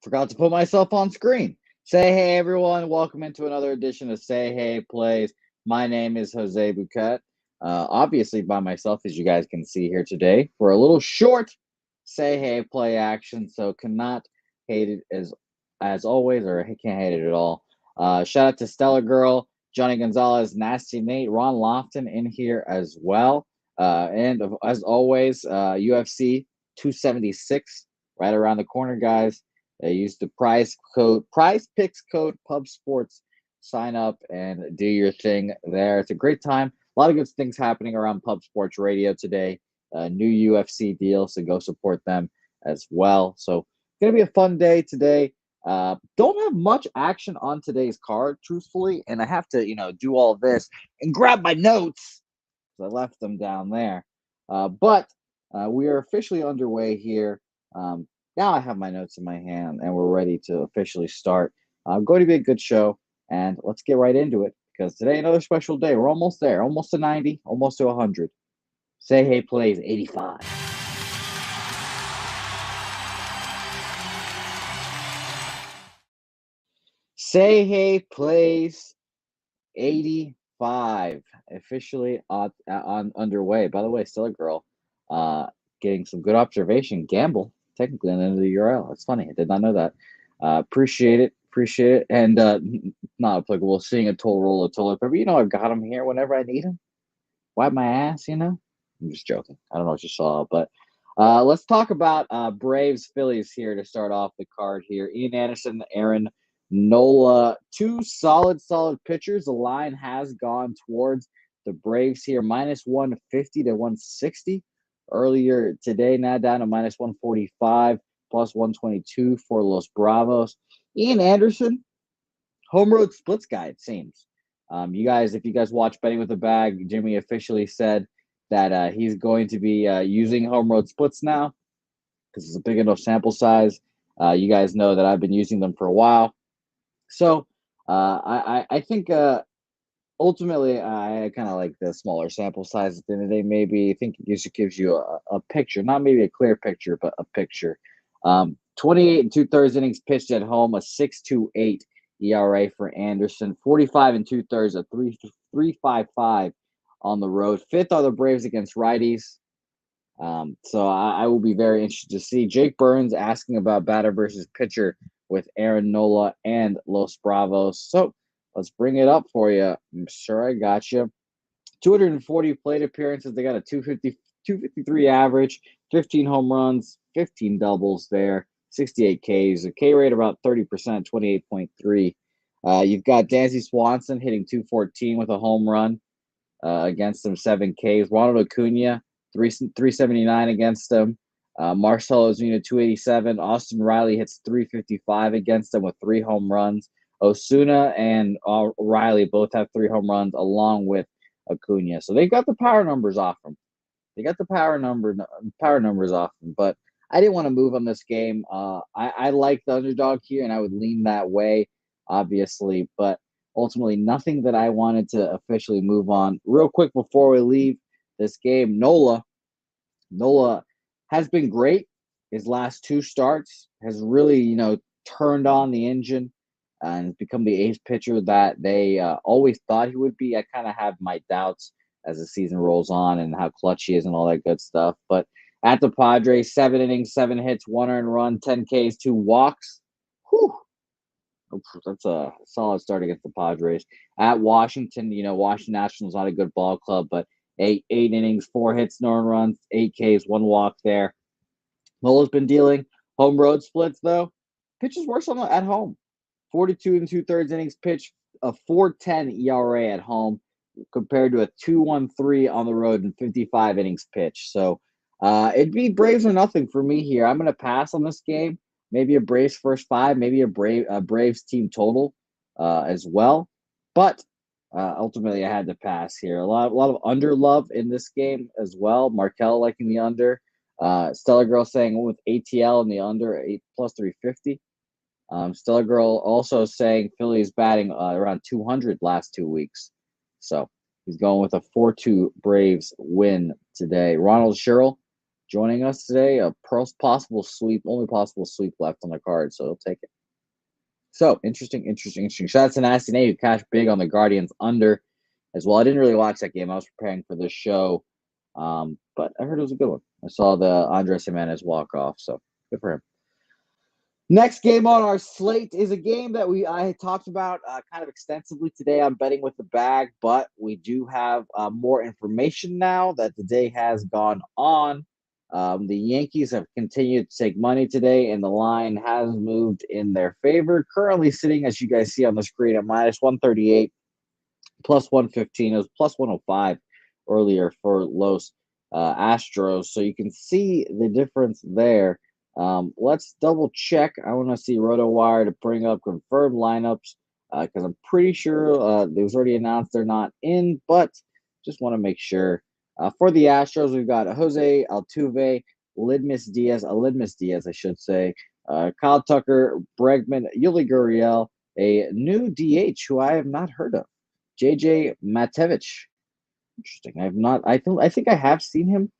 Forgot to put myself on screen. Say hey, everyone. Welcome into another edition of Say Hey Plays. My name is Jose Bouquett. Obviously, by myself, as you guys can see here today, for a little short Say Hey Play action. So, cannot hate it as always, or I can't hate it at all. Shout out to Stellar Girl, Johnny Gonzalez, Nasty Nate, Ron Lofton in here as well. And as always, UFC 276 right around the corner, guys. Use the price picks code Pub Sports. Sign up and do your thing there. It's a great time. A lot of good things happening around Pub Sports Radio today. New UFC deal, so go support them as well. So it's gonna be a fun day today. Don't have much action on today's card, truthfully, and I have to, do all this and grab my notes. I left them down there. But we are officially underway here. Now I have my notes in my hand and we're ready to officially start. Going to be a good show, and let's get right into it because today another special day. We're almost there, almost to 90, almost to 100. Say Hey Plays 85. Say Hey Plays 85 officially on underway. By the way, still a girl. Getting some good observation. Gamble technically on the end of the URL. It's funny. I did not know that. Appreciate it. Appreciate it. And not applicable. Seeing a total roll of toilet paper. I've got them here whenever I need them. Wipe my ass. I'm just joking. I don't know what you saw, but let's talk about Braves Phillies here to start off the card here. Ian Anderson, Aaron Nola, two solid pitchers. The line has gone towards the Braves here, minus 150 to 160 earlier today. Now down to minus 145, plus 122 for Los Bravos. Ian Anderson, home road splits guy, it seems. If you guys watch Betting with the Bag, Jimmy officially said that he's going to be using home road splits now because it's a big enough sample size. You guys know that I've been using them for a while. So I think ultimately I kind of like the smaller sample size at the end of the day. Maybe I think it gives you a picture, not maybe a clear picture, but a picture. 28 and 2/3 innings pitched at home, a 6.28 ERA for Anderson, 45 and 2/3, a 3.55 on the road. Fifth are the Braves against righties. So I will be very interested to see. Jake Burns asking about batter versus pitcher with Aaron Nola and Los Bravos. So let's bring it up for you. I'm sure I got you. 240 plate appearances. They got a 253 average, 15 home runs, 15 doubles there, 68 Ks, a K rate about 30%, 28.3. You've got Dansby Swanson hitting 214 with a home run against them, 7 Ks. Ronald Acuna, 379 against them. Marcell Ozuna, 287. Austin Riley hits 355 against them with 3 home runs. Osuna and Riley both have 3 home runs along with Acuna. So they got the power numbers off them. They got the power numbers off them. But I didn't want to move on this game. I like the underdog here, and I would lean that way, obviously. But ultimately, nothing that I wanted to officially move on. Real quick before we leave this game, Nola has been great. His last 2 starts has really, turned on the engine and become the ace pitcher that they always thought he would be. I kind of have my doubts as the season rolls on and how clutch he is and all that good stuff. But at the Padres, 7 innings, 7 hits, 1 earned run, 10 Ks, 2 walks. Whew. That's a solid start against the Padres. At Washington, Washington Nationals not a good ball club, but 8 innings, 4 hits, no earned runs, 8 Ks, 1 walk there. Nola's been dealing home road splits, though. Pitches worse at home. 42 and 2/3 innings pitched, a 4.10 ERA at home compared to a 2.13 on the road and 55 innings pitched. So it'd be Braves or nothing for me here. I'm going to pass on this game. Maybe a Braves first 5, maybe a Braves team total as well. But ultimately, I had to pass here. A lot of under love in this game as well. Markel liking the under. Stellar Girl saying with ATL in the under 8 plus 350. Stellar Girl also saying Phillies batting around 200 last 2 weeks. So he's going with a 4-2 Braves win today. Ronald Sherrill joining us today. A possible sweep, only possible sweep left on the card, so he'll take it. So interesting. Shout out to Nasty Nate who cashed big on the Guardians under as well. I didn't really watch that game. I was preparing for this show, but I heard it was a good one. I saw the Andres Jimenez walk off, so good for him. Next game on our slate is a game that I talked about kind of extensively today on Betting with the Bag, but we do have more information now that the day has gone on. The Yankees have continued to take money today, and the line has moved in their favor. Currently sitting, as you guys see on the screen, at minus 138, plus 115. It was plus 105 earlier for Los Astros. So you can see the difference there. Let's double check. I want to see RotoWire to bring up confirmed lineups because I'm pretty sure it was already announced they're not in, but just want to make sure. For the Astros, we've got Jose Altuve, Lidmus Diaz, I should say, Kyle Tucker, Bregman, Yuli Gurriel, a new DH who I have not heard of, JJ Matevich. Interesting. I think I have seen him,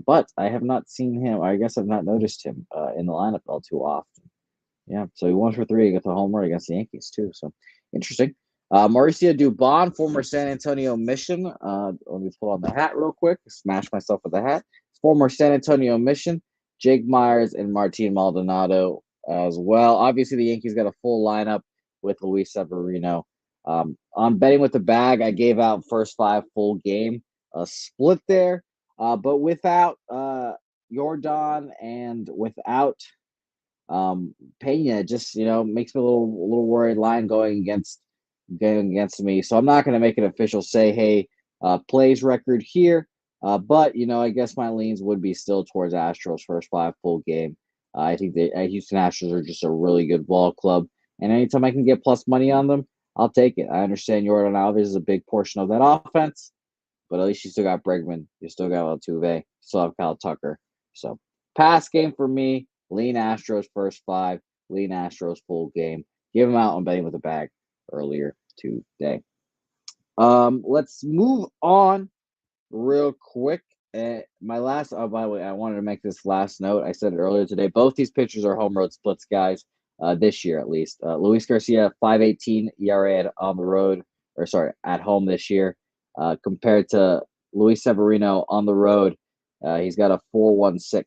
but I have not seen him. I guess I've not noticed him in the lineup all too often. Yeah, so he 1 for 3 against the home run against the Yankees too. So interesting. Mauricio Dubon, former San Antonio Mission. Let me pull on the hat real quick. Smash myself with the hat. Former San Antonio Mission. Jake Myers and Martin Maldonado as well. Obviously, the Yankees got a full lineup with Luis Severino. On Betting with the Bag, I gave out first 5 full game. A split there, but without Jordan and without Pena, just makes me a little worried. Line going against me, so I'm not going to make an official say, hey, plays record here. But I guess my leans would be still towards Astros first 5 full game. I think the Houston Astros are just a really good ball club, and anytime I can get plus money on them, I'll take it. I understand Jordan Alves is a big portion of that offense, but at least you still got Bregman, you still got Altuve, you still have Kyle Tucker. So pass game for me. Lean Astros first 5. Lean Astros full game. Give them out on Betting with the Bag earlier today. Let's move on real quick. By the way, I wanted to make this last note. I said it earlier today. Both these pitchers are home road splits, guys. This year at least. Luis Garcia 5.18 ERA on the road, at home this year, compared to Luis Severino on the road. He's got a 4.16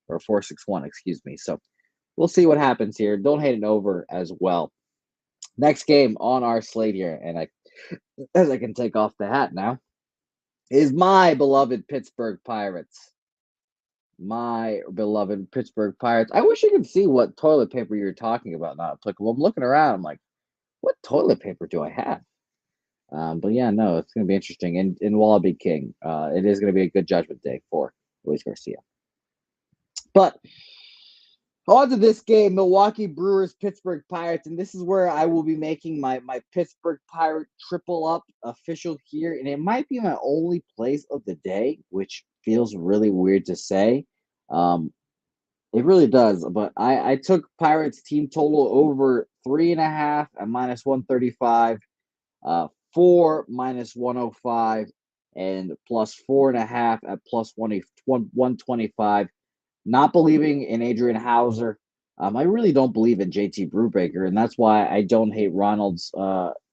or 4.61, excuse me. So we'll see what happens here. Don't hate an over as well. Next game on our slate here, and I can take off the hat now, is my beloved Pittsburgh Pirates. My beloved Pittsburgh Pirates. I wish you could see what toilet paper you're talking about. Not applicable. I'm looking around. I'm like, what toilet paper do I have? But yeah, no, it's going to be interesting. And Wallaby King, it is going to be a good judgment day for Luis Garcia. But on to this game, Milwaukee Brewers, Pittsburgh Pirates, and this is where I will be making my Pittsburgh Pirate triple up official here, and it might be my only plays of the day, which feels really weird to say. It really does, but I took Pirates team total over 3.5 at minus 135, 4 minus 105, and plus 4.5 at plus 125. Not believing in Adrian Hauser. I really don't believe in JT Brubaker, and that's why I don't hate Ronald's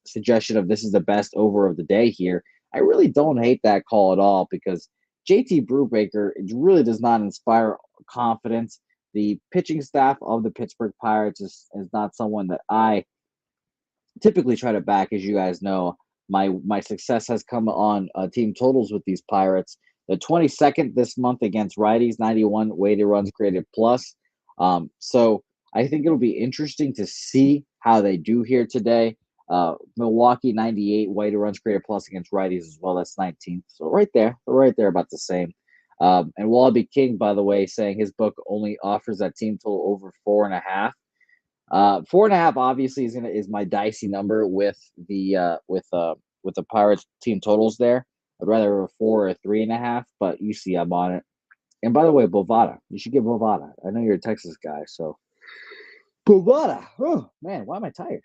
suggestion of this is the best over of the day here. I really don't hate that call at all because JT Brubaker really does not inspire confidence. The pitching staff of the Pittsburgh Pirates is not someone that I typically try to back. As you guys know, my success has come on team totals with these Pirates. The 22nd this month against righties, 91 weighted runs created plus. So I think it'll be interesting to see how they do here today. Milwaukee 98 weighted runs created plus against righties as well. That's 19th. So right there about the same. And Wallaby King, by the way, saying his book only offers that team total over 4.5. 4.5 obviously is my dicey number with the Pirates team totals there. I'd rather a 4 or 3.5, but you see I'm on it. And by the way, Bovada, you should get Bovada. I know you're a Texas guy, so Bovada. Oh man, why am I tired?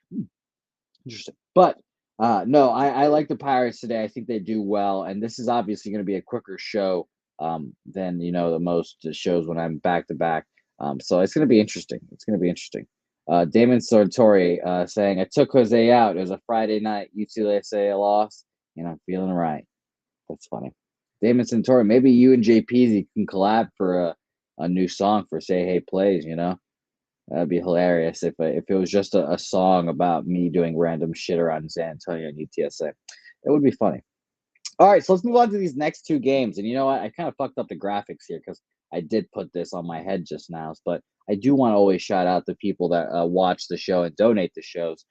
Interesting, but no, I like the Pirates today. I think they do well, and this is obviously going to be a quicker show than the most shows when I'm back to back. So it's going to be interesting. It's going to be interesting. Damon Sartori saying, I took Jose out. It was a Friday night. UTSA loss, and I'm feeling right. That's funny. Damon Sartori, maybe you and JPZ can collab for a new song for Say Hey Plays, That'd be hilarious if it was just a song about me doing random shit around San Antonio and UTSA. It would be funny. All right, so let's move on to these next two games. And you know what? I kind of fucked up the graphics here because I did put this on my head just now. But I do want to always shout out the people that watch the show and donate the shows.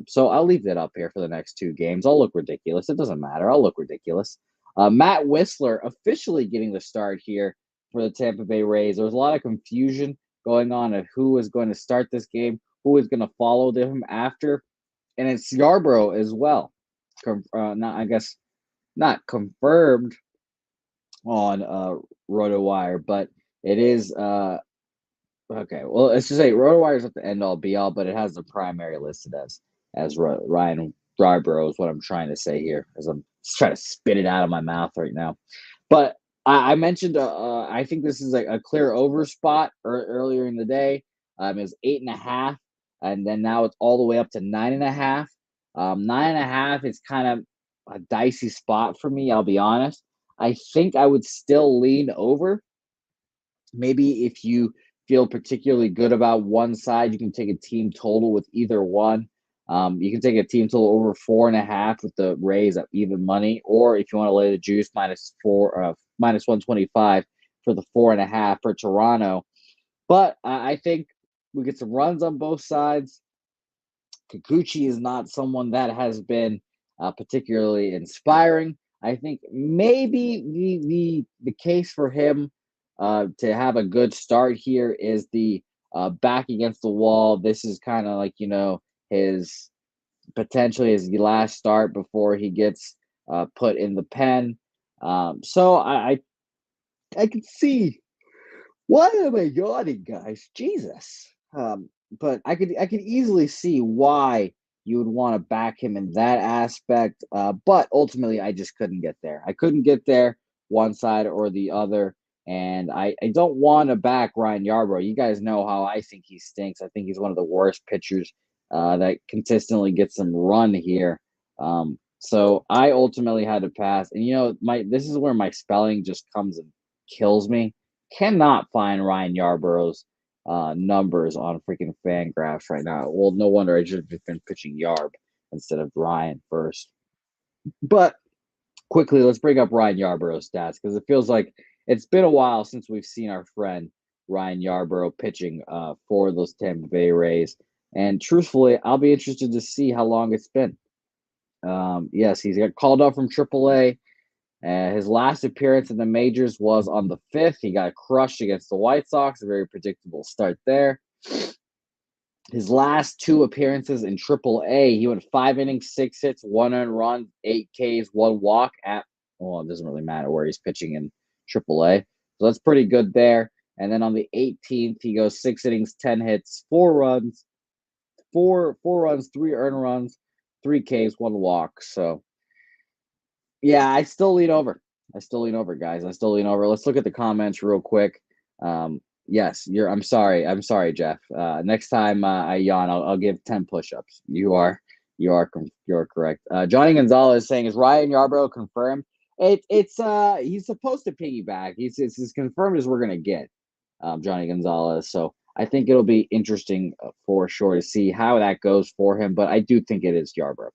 So I'll leave that up here for the next two games. I'll look ridiculous. It doesn't matter. I'll look ridiculous. Matt Whistler officially getting the start here for the Tampa Bay Rays. There was a lot of confusion going on of who was going to start this game, who was going to follow them after. And it's Yarbrough as well. Not confirmed on RotoWire, but it is okay. Well, let's just say RotoWire is at the end all be all, but it has the primary listed as Ryan Yarbrough is what I'm trying to say here, as I'm just trying to spit it out of my mouth right now. But I mentioned I think this is a clear over spot earlier in the day. It was 8.5, and then now it's all the way up to 9.5. 9.5 is kind of a dicey spot for me, I'll be honest. I think I would still lean over. Maybe if you feel particularly good about one side, you can take a team total with either one. You can take a team total over 4.5 with the Rays at even money, or if you want to lay the juice, minus 125 for the 4.5 for Toronto. But I think we get some runs on both sides. Kikuchi is not someone that has been particularly inspiring. I think maybe the case for him to have a good start here is the back against the wall. This is kind of like his potentially his last start before he gets put in the pen. So I can see. Why am I yawning, guys? Jesus. But I could easily see why you would want to back him in that aspect. But ultimately, I just couldn't get there. I couldn't get there one side or the other. And I don't want to back Ryan Yarbrough. You guys know how I think he stinks. I think he's one of the worst pitchers that consistently gets some run here. So I ultimately had to pass. And this is where my spelling just comes and kills me. Cannot find Ryan Yarbrough's numbers on freaking Fangraphs right now. Well, no wonder I should have been pitching Yarb instead of Ryan first. But quickly, let's bring up Ryan Yarbrough's stats because it feels like it's been a while since we've seen our friend Ryan Yarbrough pitching for those Tampa Bay Rays. And truthfully, I'll be interested to see how long it's been. Yes, he's got called up from AAA. His last appearance in the majors was on the 5th. He got crushed against the White Sox. A very predictable start there. His last two appearances in AAA, he went 5 innings, 6 hits, 1 earned run, 8 Ks, 1 walk it doesn't really matter where he's pitching in AAA. So that's pretty good there. And then on the 18th, he goes 6 innings, 10 hits, 4 runs, 4 runs, 3 earned runs, 3 Ks, 1 walk. So yeah, I still lean over, guys. I still lean over. Let's look at the comments real quick. Yes, I'm sorry, Jeff. Next time I yawn, I'll give 10 push-ups. You are correct. Johnny Gonzalez saying, is Ryan Yarbrough confirmed? It's he's supposed to piggyback. It's as confirmed as we're gonna get, Johnny Gonzalez. So I think it'll be interesting for sure to see how that goes for him. But I do think it is Yarbrough.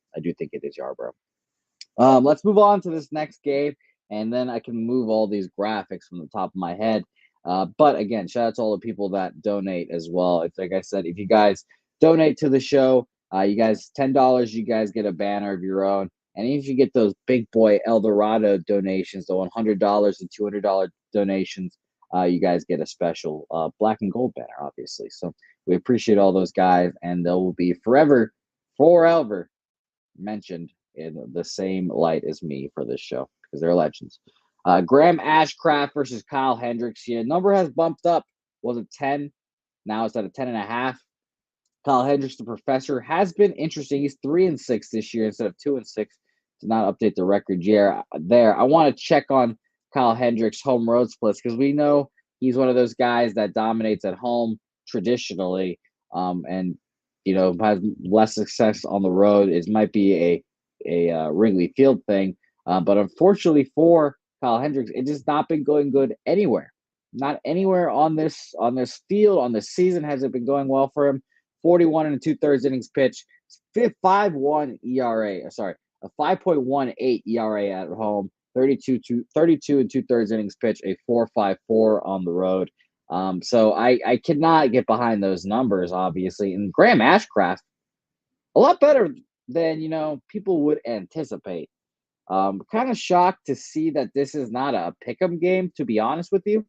Let's move on to this next game, and then I can move all these graphics from the top of my head. But again, shout out to all the people that donate as well. It's like I said, if you guys donate to the show, you guys $10, you guys get a banner of your own. And if you get those big boy El Dorado donations, the $100 and $200 donations, you guys get a special black and gold banner, obviously. So we appreciate all those guys, and they will be forever mentioned in the same light as me for this show because they're legends. Graham Ashcraft versus Kyle Hendricks here. Number has bumped up. Was it 10? Now it's at a 10.5. Kyle Hendricks, the professor, has been interesting. He's 3-6 this year instead of 2-6. To not update the record year there. I want to check on Kyle Hendricks home road splits because we know he's one of those guys that dominates at home traditionally, and has less success on the road. It might be a Wrigley Field thing, but unfortunately for Kyle Hendricks, it has not been going good anywhere. Not anywhere on this field on this season has it been going well for him. 41 and 2/3 innings pitched, 5.1 ERA. Sorry, a 5.18 ERA at home. 32 and 2/3 innings pitched, a 4.54 on the road. So I cannot get behind those numbers, obviously. And Graham Ashcraft, a lot better than people would anticipate. Kind of shocked to see that this is not a pick'em game, to be honest with you.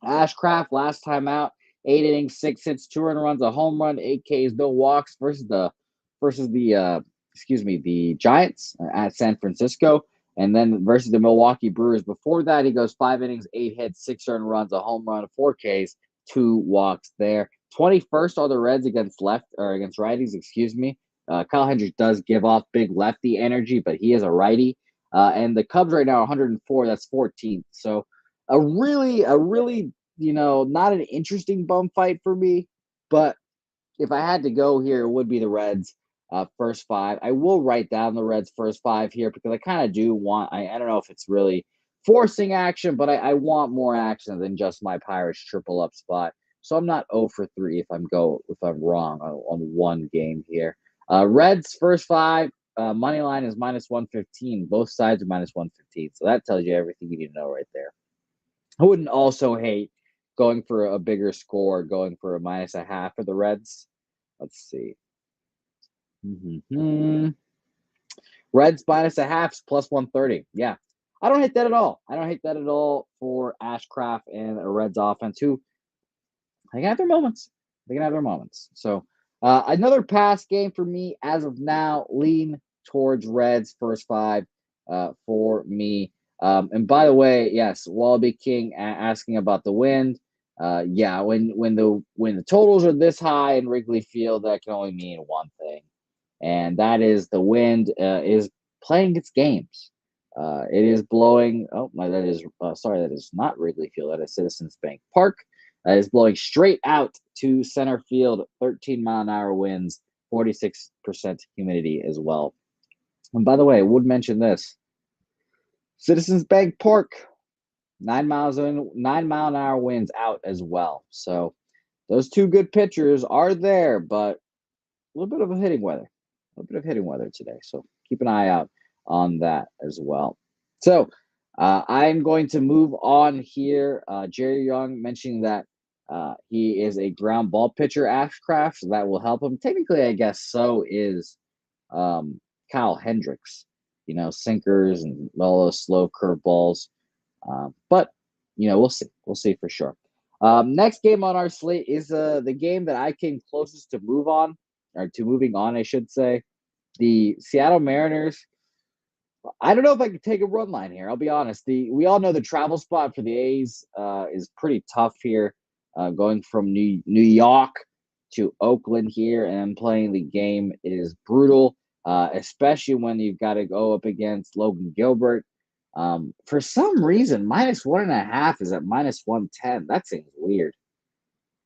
Ashcraft last time out, 8 innings, 6 hits, 2 earned runs, a home run, 8 Ks, no walks versus the Giants at San Francisco, and then versus the Milwaukee Brewers. Before that, he goes 5 innings, 8 hits, 6 earned runs, a home run, 4 Ks, 2 walks there. 21st are the Reds against righties. Kyle Hendricks does give off big lefty energy, but he is a righty. And the Cubs right now are 104. That's 14th. So a really, not an interesting bum fight for me. But if I had to go here, it would be the Reds first five. I will write down the Reds first five here because I kind of do want. I don't know if it's really forcing action, but I want more action than just my Pirates triple up spot. So I'm not 0 for 3 if I'm wrong on one game here. Reds first five. Money line is -115. Both sides are -115. So that tells you everything you need to know right there. I wouldn't also hate going for a bigger score, going for a -0.5 for the Reds. Let's see. Reds -0.5 plus 130. Yeah. I don't hate that at all. I don't hate that at all for Ashcraft and a Reds offense who they can have their moments. So another pass game for me as of now. Lean towards Reds first five for me. And by the way, yes, Wallaby King asking about the wind. Yeah, when the totals are this high in Wrigley Field, that can only mean one thing, and that is the wind is playing its games. It is blowing. Oh, that is sorry, that is not Wrigley Field. That is Citizens Bank Park. That is blowing straight out to center field. 13-mile-an-hour winds. 46% humidity as well. And by the way, I would mention this: Citizens Bank Park, 9-mile-an-hour winds out as well. So those two good pitchers are there, but a little bit of hitting weather today. So keep an eye out on that as well. So I'm going to move on here. Jerry Young mentioning that he is a ground ball pitcher, Ashcraft, so that will help him. Technically, I guess so is Kyle Hendricks. Sinkers and all those slow curveballs. But we'll see. We'll see for sure. Next game on our slate is the game that I came closest to moving on, I should say. The Seattle Mariners. I don't know if I could take a run line here. I'll be honest. We all know the travel spot for the A's is pretty tough here, going from New York to Oakland here and playing the game is brutal, especially when you've got to go up against Logan Gilbert. For some reason, -1.5 is at -110. That seems weird.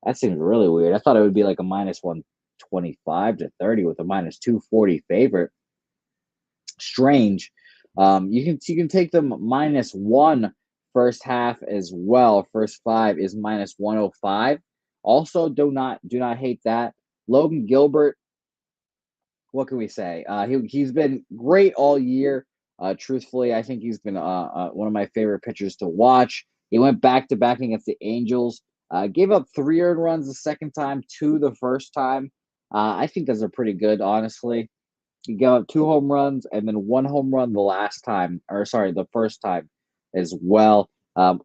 That seems really weird. I thought it would be like a -125 to 30 with a -240 favorite. Strange. You can take them -1 first half as well. First five is -105. Also, do not hate that. Logan Gilbert. What can we say? He's been great all year. Truthfully, I think he's been one of my favorite pitchers to watch. He went back-to-back against the Angels. Gave up 3 earned runs the second time, 2 the first time. I think those are pretty good, honestly. He gave up 2 home runs and then 1 home run the first time as well.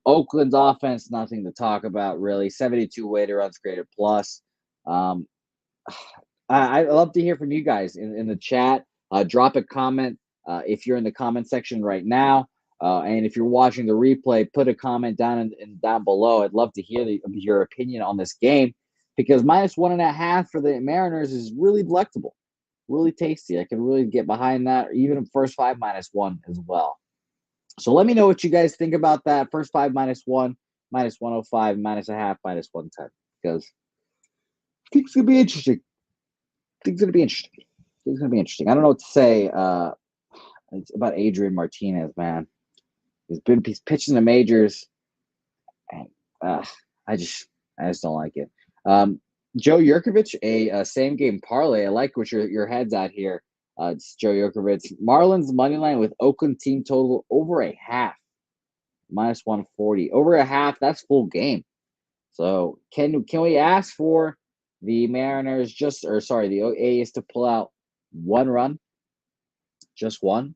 Oakland's offense, nothing to talk about, really. 72 weighted runs created plus. I love to hear from you guys in the chat. Drop a comment if you're in the comment section right now. And if you're watching the replay, put a comment down below. I'd love to hear your opinion on this game because -1.5 for the Mariners is really delectable, really tasty. I can really get behind that, or even first five -1 as well. So let me know what you guys think about that. First five -1, -105, minus a half, -110. Because I think it's gonna be interesting. I think it's gonna be interesting. I think it's gonna be interesting. I don't know what to say. It's about Adrian Martinez, man. He's pitching the majors, and I just I just don't like it. Um, Joe Yurkovich, a same game parlay. I like what your head's at here. It's Joe Yurkovich. Marlins money line with Oakland team total over a half, -140. Over a half, that's full game. So can we ask for the Mariners the A's to pull out one run, just one?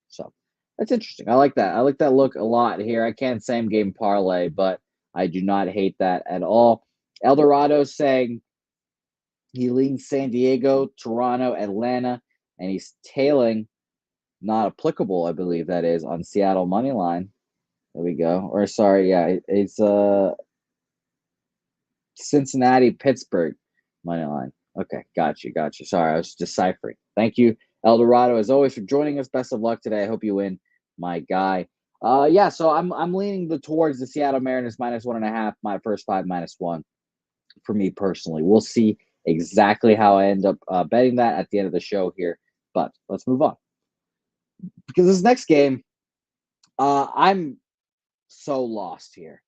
So that's interesting. I like that. I like that look a lot here. I can't same game parlay, but I do not hate that at all. Eldorado saying he leans San Diego, Toronto, Atlanta, and he's tailing not applicable, I believe that is, on Seattle money line. There we go. Or sorry, yeah, it's Cincinnati, Pittsburgh money line. Okay, got you, got you. Sorry, I was deciphering. Thank you, Eldorado, as always, for joining us. Best of luck today. I hope you win, my guy. Yeah, so I'm leaning towards the Seattle Mariners -1.5. My first five -1 for me personally. We'll see exactly how I end up betting that at the end of the show here. But let's move on because this next game, I'm so lost here.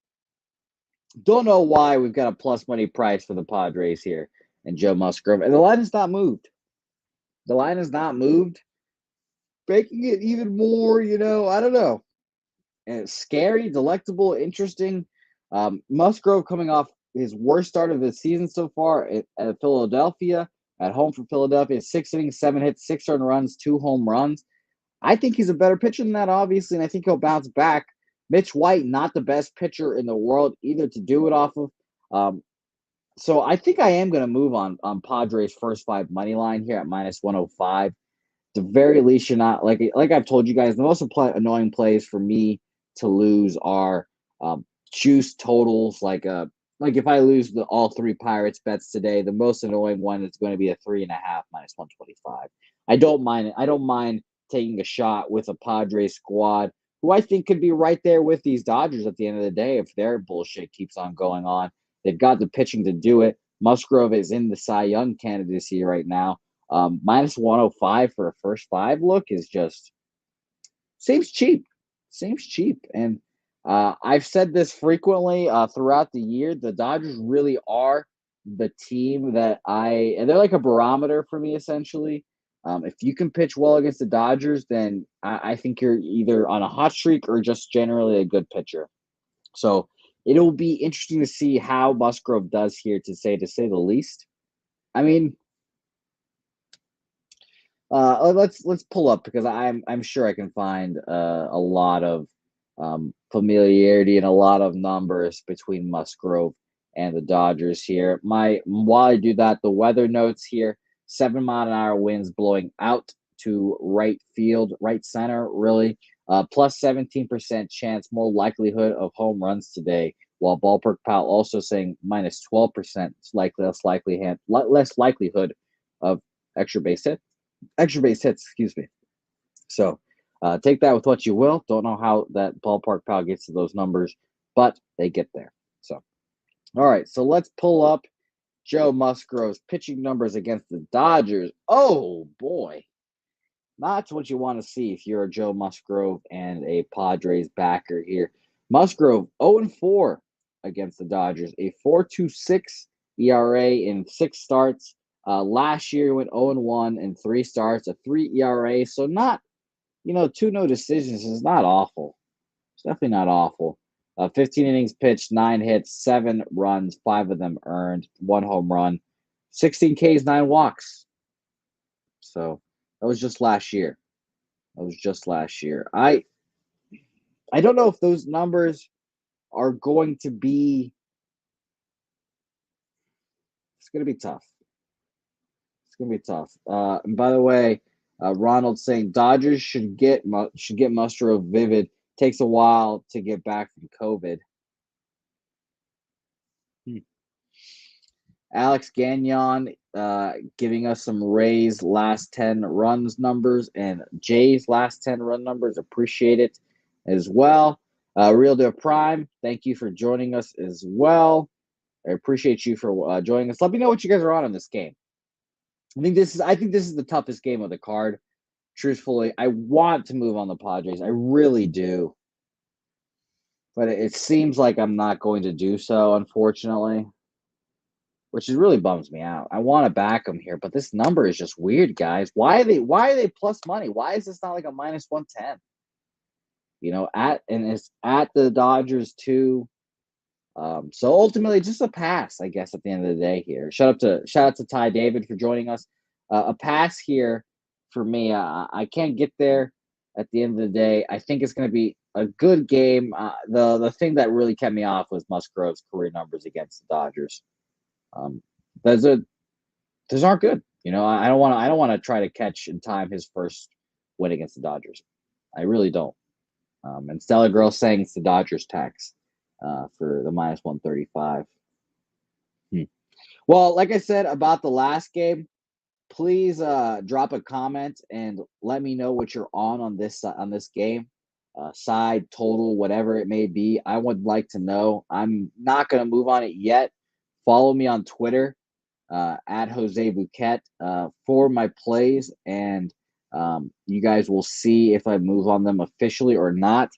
Don't know why we've got a plus money price for the Padres here and Joe Musgrove, and the line has not moved. The line has not moved, making it even more, I don't know, and it's scary, delectable, interesting. Musgrove coming off his worst start of the season so far at Philadelphia, at home for Philadelphia, 6 innings, 7 hits, 6 earned runs, 2 home runs. I think he's a better pitcher than that, obviously, and I think he'll bounce back. Mitch White, not the best pitcher in the world either to do it off of. Um, so I think I am going to move on Padres first five money line here at -105. The very least, you're not like I've told you guys. The most annoying plays for me to lose are juice totals. Like if I lose all three Pirates bets today, the most annoying one is going to be a 3.5 -125. I don't mind it. I don't mind taking a shot with a Padres squad who I think could be right there with these Dodgers at the end of the day if their bullshit keeps on going on. They've got the pitching to do it. Musgrove is in the Cy Young candidacy right now. -105 for a first five look is just seems cheap. Seems cheap. And I've said this frequently throughout the year. The Dodgers really are the team and they're like a barometer for me, essentially. If you can pitch well against the Dodgers, then I think you're either on a hot streak or just generally a good pitcher. So it'll be interesting to see how Musgrove does here, to say the least. I mean, let's pull up because I'm sure I can find a lot of familiarity and a lot of numbers between Musgrove and the Dodgers here. While I do that, the weather notes here: 7 mile an hour winds blowing out to right field, right center, really. Plus 17% chance, more likelihood of home runs today. While Ballpark Pal also saying -12%, less likelihood of extra base hit extra base hits, excuse me. So take that with what you will. Don't know how that ballpark pal gets to those numbers, but they get there. So, all right. So let's pull up Joe Musgrove's pitching numbers against the Dodgers. Oh, boy. Not what you want to see if you're a Joe Musgrove and a Padres backer here. Musgrove 0-4 against the Dodgers, a 4.26 ERA in 6 starts. Last year, he went 0-1 in 3 starts, a 3 ERA. So not, 2 no decisions is not awful. It's definitely not awful. 15 innings pitched, 9 hits, 7 runs, 5 of them earned, 1 home run, 16 Ks, 9 walks. So that was just last year. I don't know if those numbers are going to be. It's going to be tough. It's gonna be tough. And by the way, Ronald saying Dodgers should get Musgrove vivid. Takes a while to get back from COVID. Hmm. Alex Gagnon giving us some Rays last 10 runs numbers and Jays last 10 run numbers. Appreciate it. as well. Real Deal Prime, thank you for joining us as well. I appreciate you for joining us. Let me know what you guys are on this game. I think this is the toughest game of the card. Truthfully, I want to move on the Padres. I really do. But it seems like I'm not going to do so, unfortunately, which is really bums me out. I want to back them here, but this number is just weird, guys. Why are they plus money? Why is this not like a minus 110? It's at the Dodgers too. So ultimately, just a pass, I guess, at the end of the day here. Shout out to Ty David for joining us. A pass here for me. I can't get there at the end of the day. I think it's going to be a good game. The thing that really kept me off was Musgrove's career numbers against the Dodgers. Those aren't good. I don't want to try to catch in time his first win against the Dodgers. I really don't. And Stella Girl saying it's the Dodgers tax for the minus 135. Well, like I said about the last game, please drop a comment and let me know what you're on this game, side, total, whatever it may be. I would like to know. I'm not going to move on it yet. Follow me on Twitter at Jose Bouquett for my plays, and you guys will see if I move on them officially or not.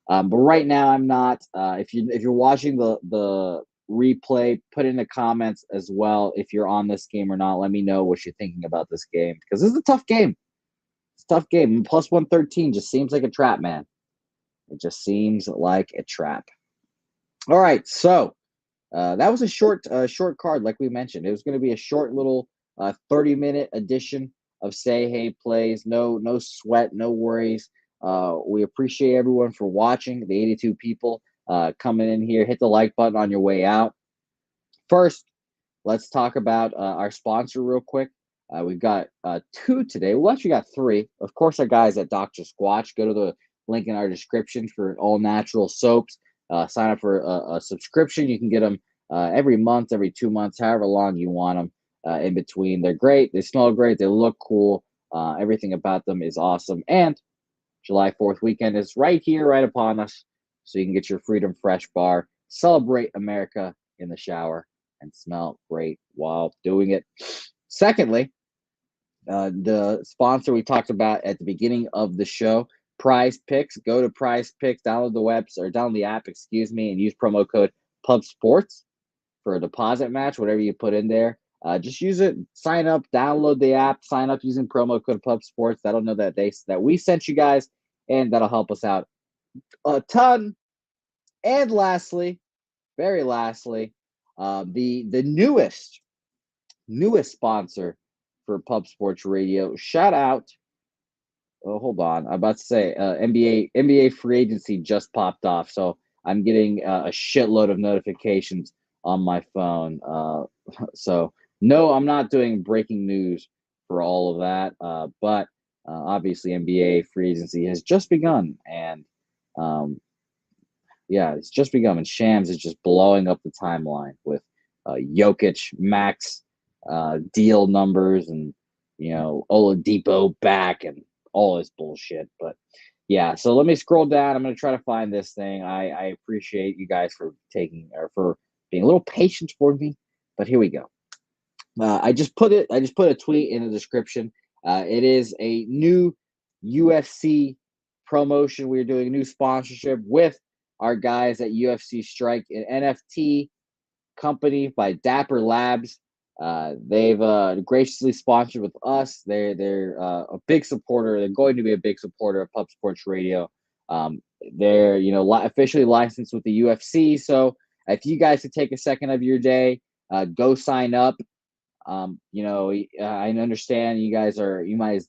But right now, I'm not. If you're watching the replay, put in the comments as well if you're on this game or not. Let me know what you're thinking about this game, because this is a tough game. It's a tough game. And plus 113 just seems like a trap, man. It just seems like a trap. All right, so that was a short card, like we mentioned. It was going to be a short little 30-minute edition of Say Hey Plays. No sweat, no worries. We appreciate everyone for watching, the 82 people coming in here. Hit the like button on your way out. First, let's talk about our sponsor real quick. We've got 2 today. We actually got 3. Of course, our guys at Dr. Squatch. Go to the link in our description for all natural soaps. Sign up for a subscription. You can get them every month, every 2 months, however long you want them in between. They're great. They smell great. They look cool. Everything about them is awesome. And July 4th weekend is right here, right upon us. So you can get your Freedom Fresh bar. Celebrate America in the shower and smell great while doing it. Secondly, the sponsor we talked about at the beginning of the show, Prize Picks. Go to Prize Picks, download the app, and use promo code Pub Sports for a deposit match, whatever you put in there. Just use it, sign up, download the app, sign up using promo code Pub Sports. That'll know that we sent you guys, and that'll help us out a ton. And lastly, very lastly, the newest sponsor for Pub Sports Radio. Shout out. Oh, hold on. I'm about to say NBA free agency just popped off, so I'm getting a shitload of notifications on my phone. So no, I'm not doing breaking news for all of that. But obviously NBA free agency has just begun, and it's just begun. And Shams is just blowing up the timeline with Jokic max deal numbers, and Oladipo back and all this bullshit. But yeah, so let me scroll down. I'm going to try to find this thing. I appreciate you guys for for being a little patient for me, but here we go. I just put a tweet in the description. It is a new UFC promotion. We're doing a new sponsorship with our guys at UFC Strike, an NFT company by Dapper Labs. They've graciously sponsored with us. They're a big supporter. They're going to be a big supporter of Pub Sports Radio. They're officially licensed with the UFC. So if you guys could take a second of your day, go sign up. I understand you guys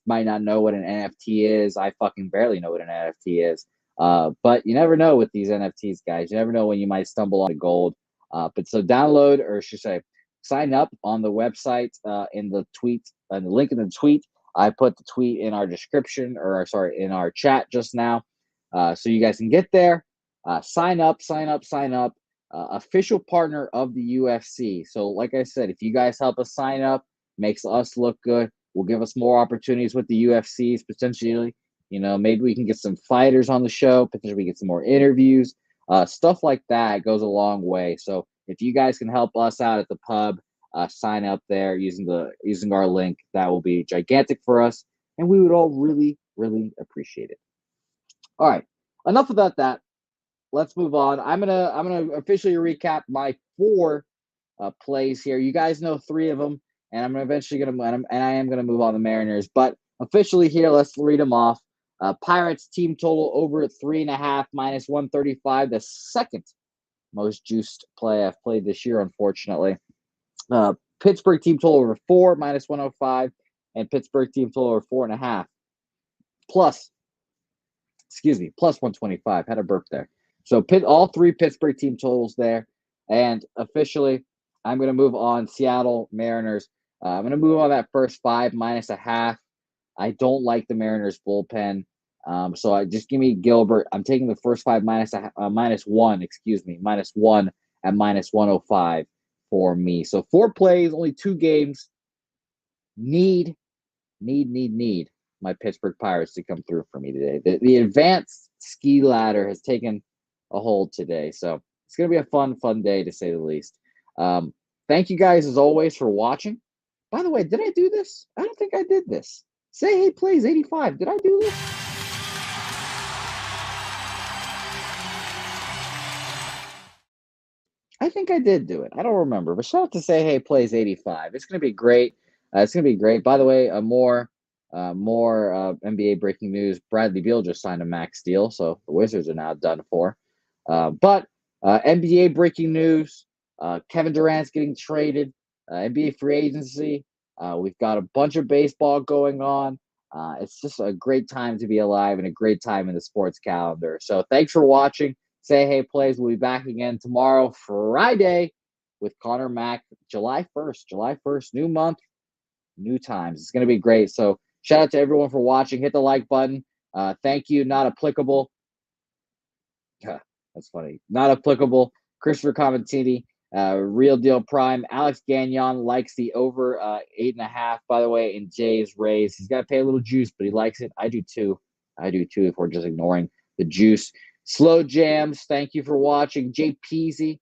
might not know what an NFT is. I fucking barely know what an NFT is. But you never know with these NFTs, guys. You never know when you might stumble on gold. But so download, or should I say, sign up on the website in the tweet, and the link in the tweet. I put the tweet in our description, in our chat just now, so you guys can get there. Sign up. Official partner of the UFC. So, like I said, if you guys help us sign up, makes us look good. Will give us more opportunities with the UFCs, Maybe we can get some fighters on the show. Potentially, we get some more interviews. Stuff like that goes a long way. So if you guys can help us out at the pub, sign up there using our link. That will be gigantic for us, and we would all really, really appreciate it. All right, enough about that. Let's move on. I'm gonna officially recap my four plays here. You guys know three of them, and I'm eventually gonna and I am gonna move on the Mariners. But officially here, let's read them off. Pirates team total over 3.5 minus 135. The second most juiced play I've played this year, unfortunately. Pittsburgh team total over 4 minus 105, and Pittsburgh team total over 4.5 plus. Plus 125. Had a burp there. So all three Pittsburgh team totals there. And officially, I'm going to move on Seattle Mariners. I'm going to move on that first 5 minus a half. I don't like the Mariners bullpen. So I just give me Gilbert. I'm taking the first 5 minus 1, minus 1 at minus 105 for me. So 4 plays, only 2 games. Need my Pittsburgh Pirates to come through for me today. The advanced ski ladder has taken a hold today. So it's going to be a fun day to say the least. Thank you guys as always for watching. By the way, did I do this? I don't think I did this. Say Hey Plays 85. Did I do this? I think I did do it. I don't remember. But shout out to Say Hey Plays 85. It's going to be great. It's going to be great. By the way, more NBA breaking news. Bradley Beal just signed a max deal, so the Wizards are now done for. But NBA breaking news. Kevin Durant's getting traded. NBA free agency. We've got a bunch of baseball going on. It's just a great time to be alive and a great time in the sports calendar. So thanks for watching. Say Hey Plays. We'll be back again tomorrow, Friday, with Connor Mack. July 1st. New month, new times. It's going to be great. So shout out to everyone for watching. Hit the like button. Thank you. Not applicable. That's funny. Not applicable. Christopher Comentini, Real Deal Prime. Alex Gagnon likes the over 8.5, by the way, in Jay's Rays. He's got to pay a little juice, but he likes it. I do too. If we're just ignoring the juice. Slow Jams, thank you for watching. Jay Peasy.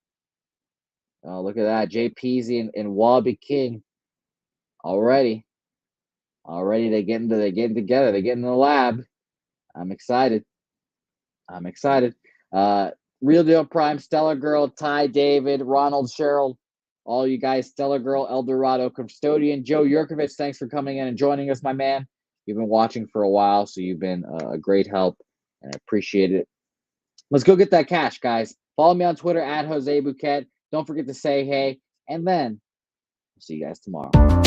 Oh, look at that. Jay Peasy and Wallaby King. Already they're getting together. They're getting in the lab. I'm excited. Real Deal Prime, Stellar Girl, Ty David, Ronald Sherrill, all you guys, Stellar Girl, Eldorado Custodian, Joe Yurkovich, thanks for coming in and joining us, my man. You've been watching for a while, so you've been a great help, and I appreciate it. Let's go get that cash, guys. Follow me on Twitter at Jose Bouquett. Don't forget to say hey, and then I'll see you guys tomorrow.